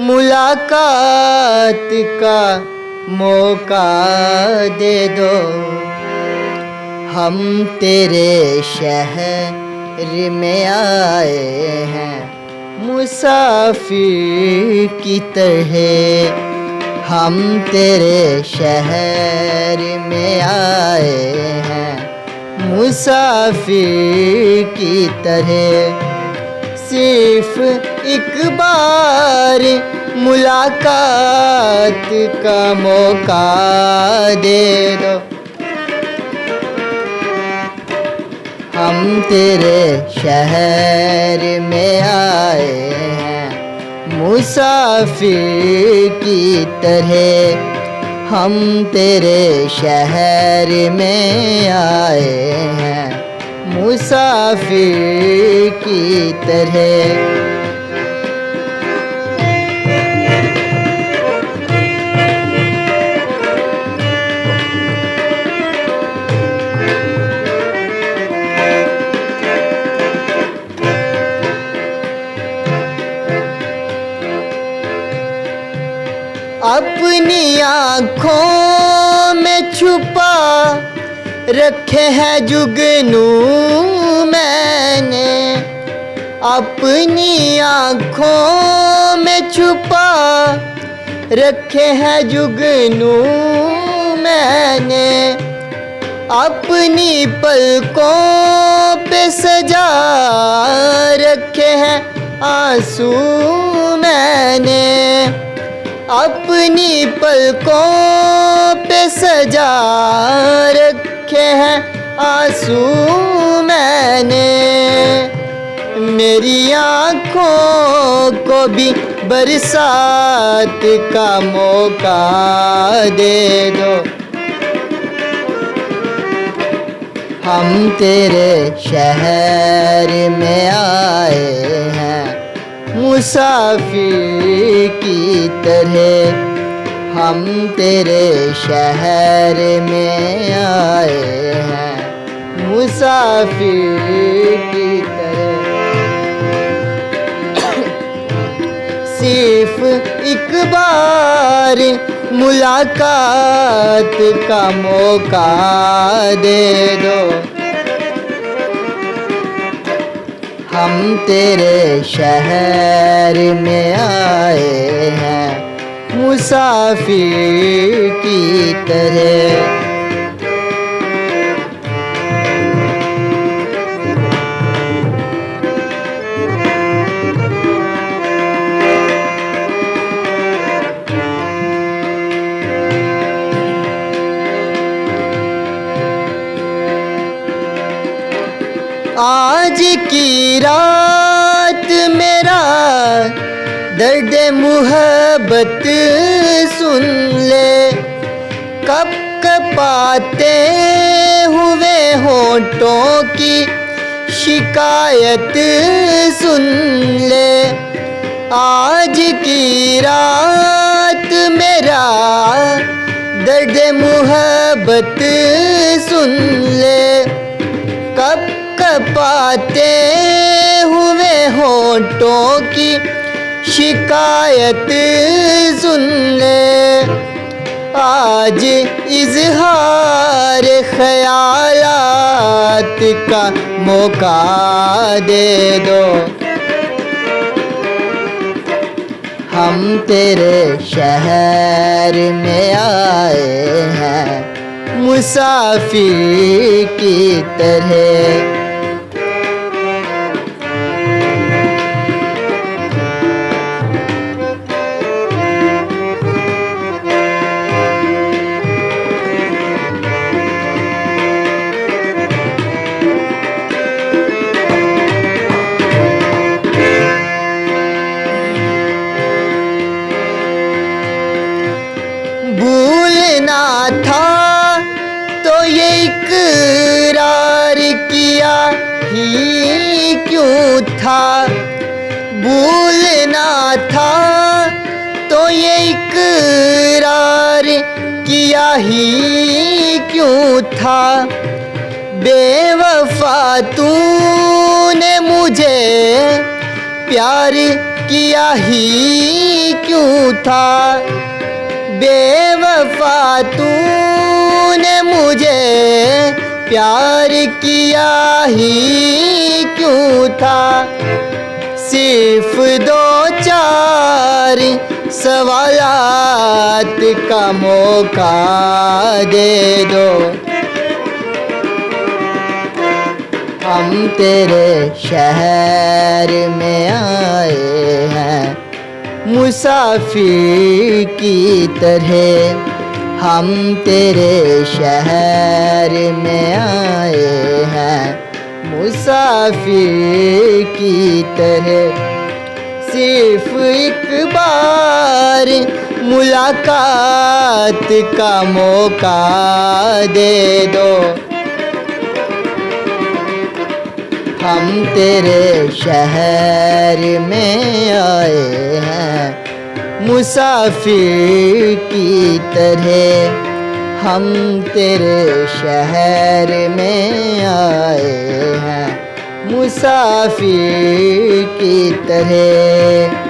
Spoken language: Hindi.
मुलाकात का मौका दे दो। हम तेरे शहर में आए हैं मुसाफिर की तरह। हम तेरे शहर में आए हैं मुसाफिर की तरह। सिर्फ एक बार मुलाकात का मौका दे दो। हम तेरे शहर में आए हैं मुसाफिर की तरह। हम तेरे शहर में आए हैं मुसाफिर की तरह। अपनी आँखों में छुपा रखे हैं जुगनू मैंने। अपनी आँखों में छुपा रखे हैं जुगनू मैंने। अपनी पलकों पे सजा रखे हैं आंसू मैंने। अपनी पलकों पे सजा रखे हैं आंसू मैंने। मेरी आँखों को भी बरसात का मौका दे दो। हम तेरे शहर में आए हैं मुसाफिर की तरह। हम तेरे शहर में आए हैं मुसाफिर की तरह। सिर्फ एक बार मुलाकात का मौका दे दो। हम तेरे शहर में आए हैं मुसाफिर की तरह। आज की रात मेरा दर्द मुहब्बत सुन ले। कप कपाते हुए होठों की शिकायत सुन ले। आज की रात मेरा दर्द मुहब्बत सुन ले। कब कपाते हुए होठों की शिकायत सुन ले। आज इजहार ख्यालात का मौका दे दो। हम तेरे शहर में आए हैं मुसाफिर की तरह। भूलना था तो ये इकरार किया ही क्यों था। भूलना था तो ये इकरार किया ही क्यों था। बेवफा तूने मुझे प्यार किया ही क्यों था। बेवफा तूने मुझे प्यार किया ही क्यों था। सिर्फ दो चार सवालात का मौका दे दो। हम तेरे शहर में आए हैं मुसाफिर की तरह। हम तेरे शहर में आए हैं मुसाफिर की तरह। सिर्फ एक बार मुलाकात का मौका दे दो। हम तेरे शहर में आए हैं मुसाफिर की तरह। हम तेरे शहर में आए हैं मुसाफिर की तरह।